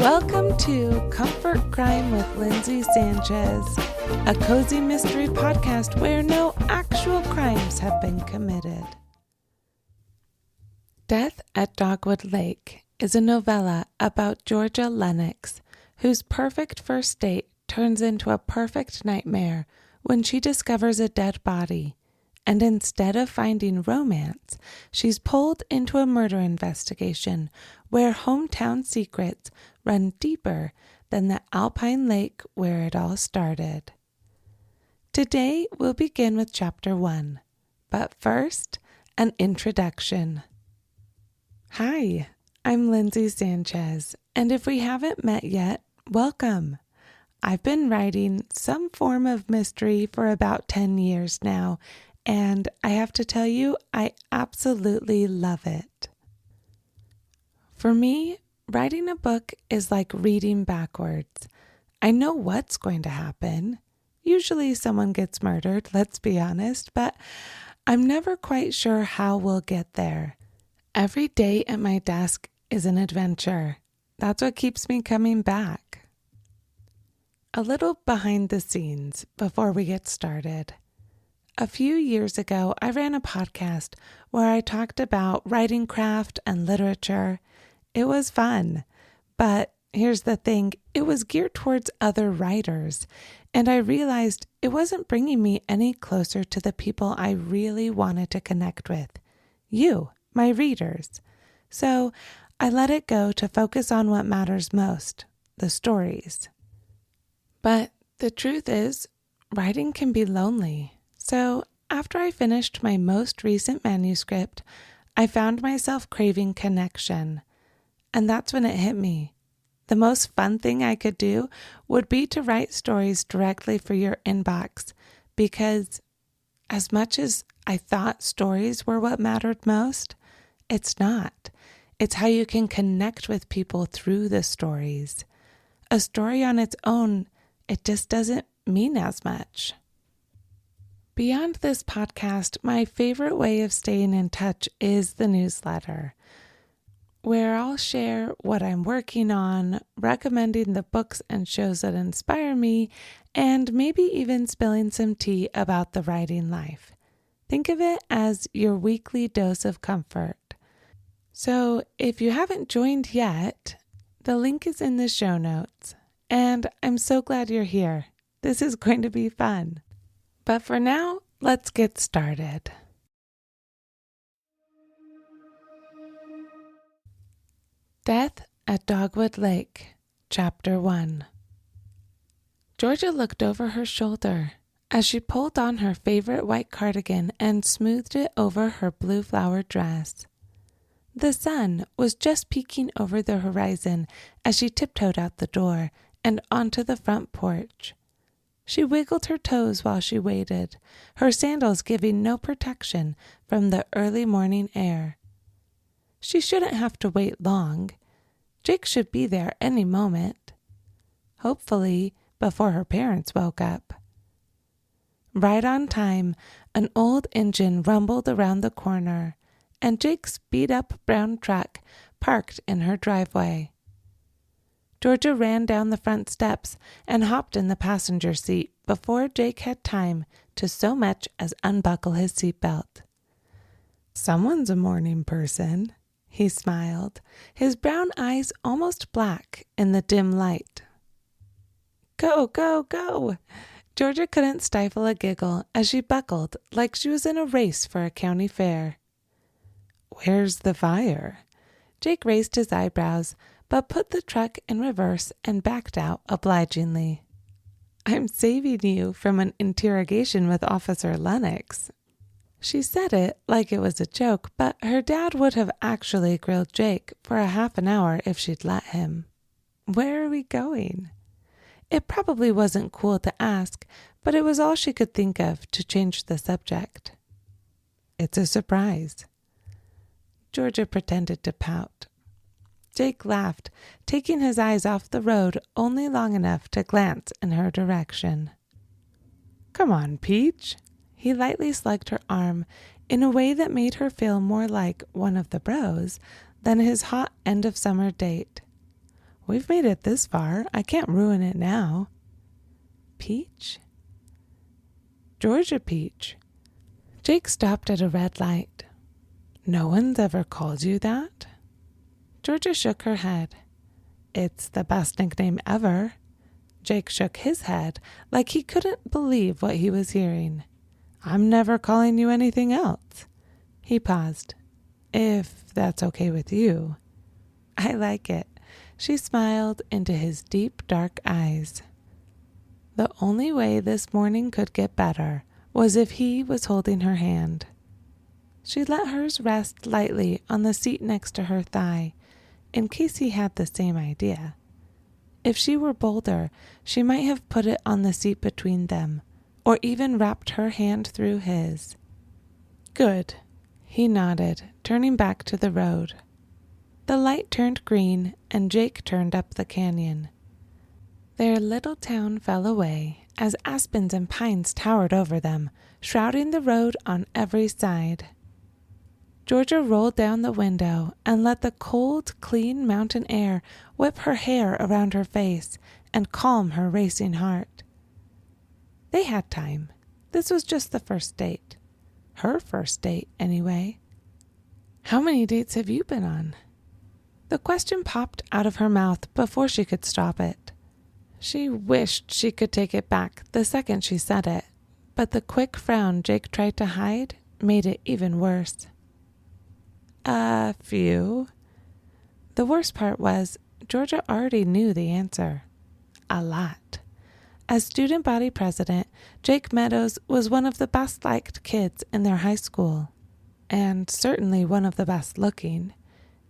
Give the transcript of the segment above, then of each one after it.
Welcome to Comfort Crime with Lindsay Sanchez, a cozy mystery podcast where no actual crimes have been committed. Death at Dogwood Lake is a novella about Georgia Lennox, whose perfect first date turns into a perfect nightmare when she discovers a dead body, and instead of finding romance, she's pulled into a murder investigation where hometown secrets run deeper than the alpine lake where it all started. Today, we'll begin with Chapter 1, but first, an introduction. Hi, I'm Lindsay Sanchez, and if we haven't met yet, welcome. I've been writing some form of mystery for about 10 years now, and I have to tell you, I absolutely love it. For me, writing a book is like reading backwards. I know what's going to happen. Usually someone gets murdered, let's be honest, but I'm never quite sure how we'll get there. Every day at my desk is an adventure. That's what keeps me coming back. A little behind the scenes before we get started. A few years ago, I ran a podcast where I talked about writing craft and literature. It was fun, but here's the thing, it was geared towards other writers, and I realized it wasn't bringing me any closer to the people I really wanted to connect with. You, my readers. So I let it go to focus on what matters most, the stories. But the truth is, writing can be lonely. So after I finished my most recent manuscript, I found myself craving connection. And that's when it hit me. The most fun thing I could do would be to write stories directly for your inbox, because as much as I thought stories were what mattered most, it's not. It's how you can connect with people through the stories. A story on its own, it just doesn't mean as much. Beyond this podcast, my favorite way of staying in touch is the newsletter, where I'll share what I'm working on, recommending the books and shows that inspire me, and maybe even spilling some tea about the writing life. Think of it as your weekly dose of comfort. So if you haven't joined yet, the link is in the show notes. And I'm so glad you're here. This is going to be fun. But for now, let's get started. Death at Dogwood Lake, Chapter 1. Georgia looked over her shoulder as she pulled on her favorite white cardigan and smoothed it over her blue flowered dress. The sun was just peeking over the horizon as she tiptoed out the door and onto the front porch. She wiggled her toes while she waited, her sandals giving no protection from the early morning air. She shouldn't have to wait long. Jake should be there any moment. Hopefully, before her parents woke up. Right on time, an old engine rumbled around the corner, and Jake's beat-up brown truck parked in her driveway. Georgia ran down the front steps and hopped in the passenger seat before Jake had time to so much as unbuckle his seatbelt. Someone's a morning person, he smiled, his brown eyes almost black in the dim light. Go, go, go! Georgia couldn't stifle a giggle as she buckled like she was in a race for a county fair. Where's the fire? Jake raised his eyebrows, but put the truck in reverse and backed out obligingly. I'm saving you from an interrogation with Officer Lennox. She said it like it was a joke, but her dad would have actually grilled Jake for a half an hour if she'd let him. Where are we going? It probably wasn't cool to ask, but it was all she could think of to change the subject. It's a surprise. Georgia pretended to pout. Jake laughed, taking his eyes off the road only long enough to glance in her direction. Come on, Peach. He lightly slugged her arm in a way that made her feel more like one of the bros than his hot end-of-summer date. We've made it this far. I can't ruin it now. Peach? Georgia Peach. Jake stopped at a red light. No one's ever called you that? Georgia shook her head. It's the best nickname ever. Jake shook his head like he couldn't believe what he was hearing. I'm never calling you anything else. He paused. If that's okay with you. I like it. She smiled into his deep, dark eyes. The only way this morning could get better was if he was holding her hand. She let hers rest lightly on the seat next to her thigh, in case he had the same idea. If she were bolder, she might have put it on the seat between them, or even wrapped her hand through his. Good, he nodded, turning back to the road. The light turned green, and Jake turned up the canyon. Their little town fell away as aspens and pines towered over them, shrouding the road on every side. Georgia rolled down the window and let the cold, clean mountain air whip her hair around her face and calm her racing heart. They had time. This was just the first date. Her first date, anyway. How many dates have you been on? The question popped out of her mouth before she could stop it. She wished she could take it back the second she said it, but the quick frown Jake tried to hide made it even worse. A few. The worst part was Georgia already knew the answer. A lot. As student body president, Jake Meadows was one of the best-liked kids in their high school, and certainly one of the best-looking.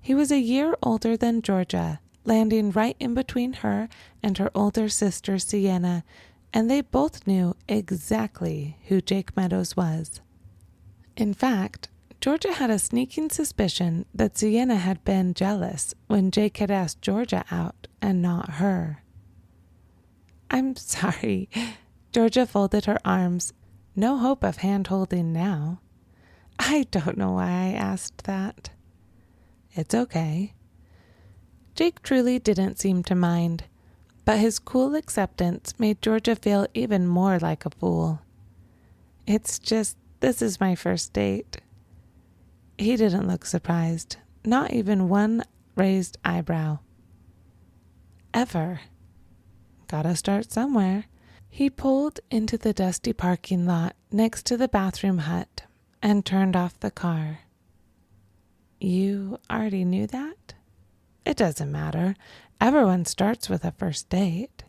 He was a year older than Georgia, landing right in between her and her older sister Sienna, and they both knew exactly who Jake Meadows was. In fact, Georgia had a sneaking suspicion that Sienna had been jealous when Jake had asked Georgia out and not her. I'm sorry. Georgia folded her arms. No hope of hand-holding now. I don't know why I asked that. It's okay. Jake truly didn't seem to mind, but his cool acceptance made Georgia feel even more like a fool. It's just, this is my first date. He didn't look surprised, not even one raised eyebrow. Ever. Gotta start somewhere. He pulled into the dusty parking lot next to the bathroom hut and turned off the car. You already knew that? It doesn't matter. Everyone starts with a first date.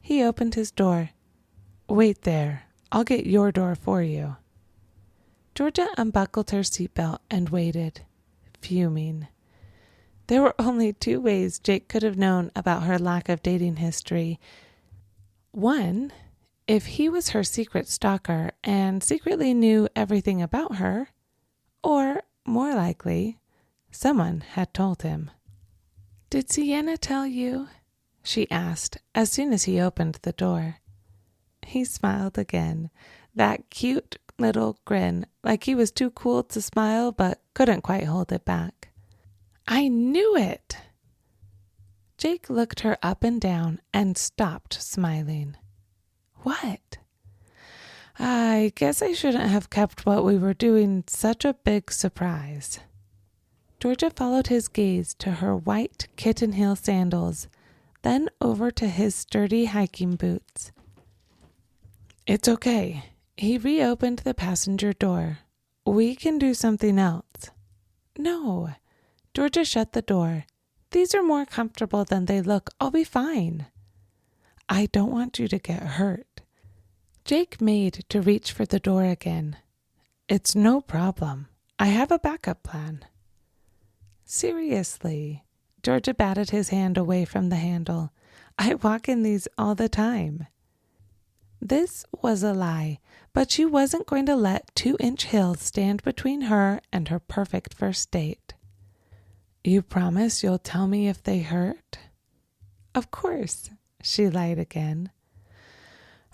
He opened his door. Wait there. I'll get your door for you. Georgia unbuckled her seatbelt and waited, fuming. There were only two ways Jake could have known about her lack of dating history. One, if he was her secret stalker and secretly knew everything about her, or, more likely, someone had told him. Did Sienna tell you? She asked as soon as he opened the door. He smiled again, that cute little grin, like he was too cool to smile but couldn't quite hold it back. I knew it! Jake looked her up and down and stopped smiling. What? I guess I shouldn't have kept what we were doing such a big surprise. Georgia followed his gaze to her white kitten heel sandals, then over to his sturdy hiking boots. It's okay. He reopened the passenger door. We can do something else. No. Georgia shut the door. These are more comfortable than they look. I'll be fine. I don't want you to get hurt. Jake made to reach for the door again. It's no problem. I have a backup plan. Seriously. Georgia batted his hand away from the handle. I walk in these all the time. This was a lie, but she wasn't going to let 2-inch hills stand between her and her perfect first date. You promise you'll tell me if they hurt? Of course, she lied again.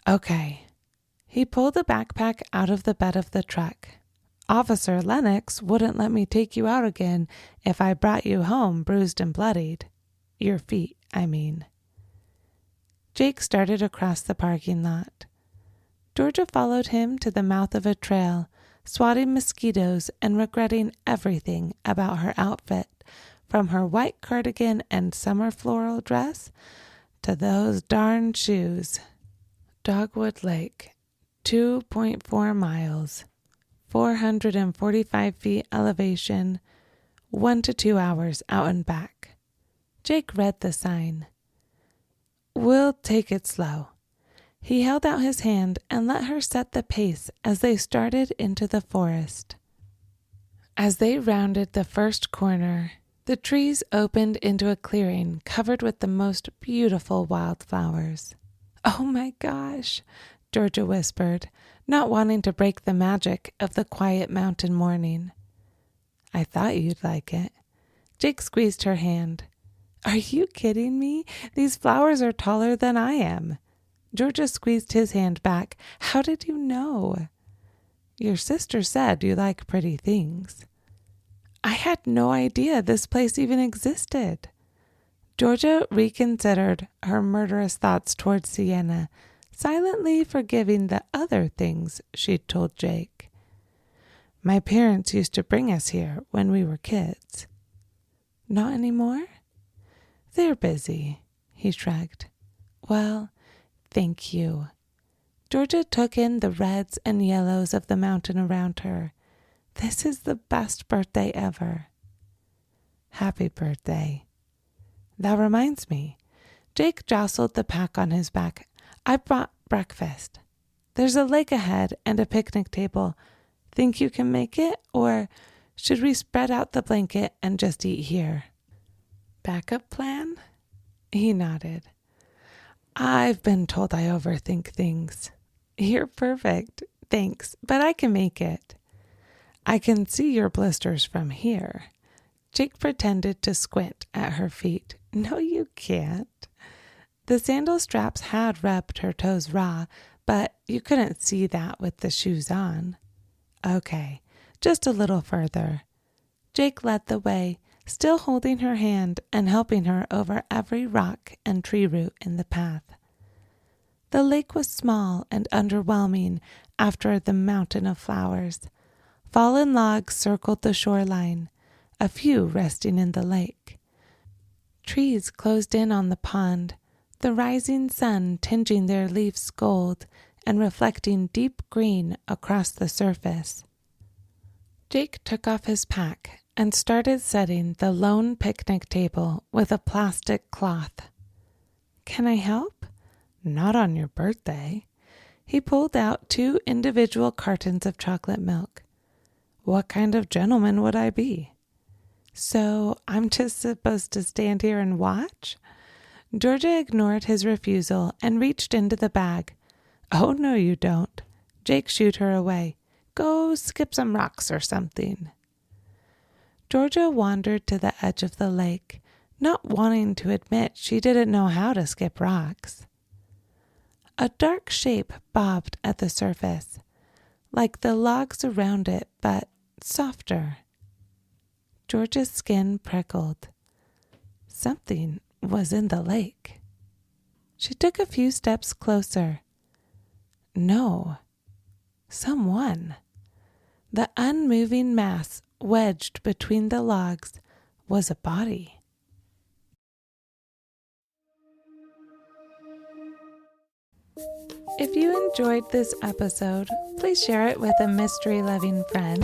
Okay. He pulled a backpack out of the bed of the truck. Officer Lennox wouldn't let me take you out again if I brought you home bruised and bloodied. Your feet I mean. Jake started across the parking lot. Georgia followed him to the mouth of a trail, swatting mosquitoes and regretting everything about her outfit, from her white cardigan and summer floral dress to those darn shoes. Dogwood Lake, 2.4 miles, 445 feet elevation, 1 to 2 hours out and back. Jake read the sign. We'll take it slow. He held out his hand and let her set the pace as they started into the forest. As they rounded the first corner, the trees opened into a clearing covered with the most beautiful wildflowers. Oh my gosh, Georgia whispered, not wanting to break the magic of the quiet mountain morning. I thought you'd like it. Jake squeezed her hand. Are you kidding me? These flowers are taller than I am. Georgia squeezed his hand back. How did you know? Your sister said you like pretty things. I had no idea this place even existed. Georgia reconsidered her murderous thoughts toward Sienna, silently forgiving the other things she'd told Jake. My parents used to bring us here when we were kids. Not anymore? They're busy, he shrugged. Well, thank you. Georgia took in the reds and yellows of the mountain around her. This is the best birthday ever. Happy birthday. That reminds me. Jake jostled the pack on his back. I brought breakfast. There's a lake ahead and a picnic table. Think you can make it? Or should we spread out the blanket and just eat here? Backup plan? He nodded. I've been told I overthink things. You're perfect. Thanks, but I can make it. I can see your blisters from here. Jake pretended to squint at her feet. No, you can't. The sandal straps had rubbed her toes raw, but you couldn't see that with the shoes on. Okay, just a little further. Jake led the way, still holding her hand and helping her over every rock and tree root in the path. The lake was small and underwhelming after the mountain of flowers. Fallen logs circled the shoreline, a few resting in the lake. Trees closed in on the pond, the rising sun tinging their leaves gold and reflecting deep green across the surface. Jake took off his pack and started setting the lone picnic table with a plastic cloth. Can I help? Not on your birthday. He pulled out 2 individual cartons of chocolate milk. What kind of gentleman would I be? So I'm just supposed to stand here and watch? Georgia ignored his refusal and reached into the bag. Oh, no, you don't. Jake shooed her away. Go skip some rocks or something. Georgia wandered to the edge of the lake, not wanting to admit she didn't know how to skip rocks. A dark shape bobbed at the surface, like the logs around it, but softer. Georgia's skin prickled. Something was in the lake. She took a few steps closer. No, someone. The unmoving mass wedged between the logs was a body. If you enjoyed this episode, please share it with a mystery-loving friend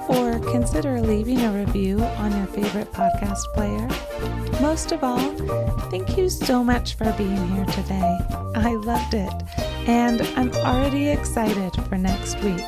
or consider leaving a review on your favorite podcast player. Most of all, thank you so much for being here today. I loved it, and I'm already excited for next week.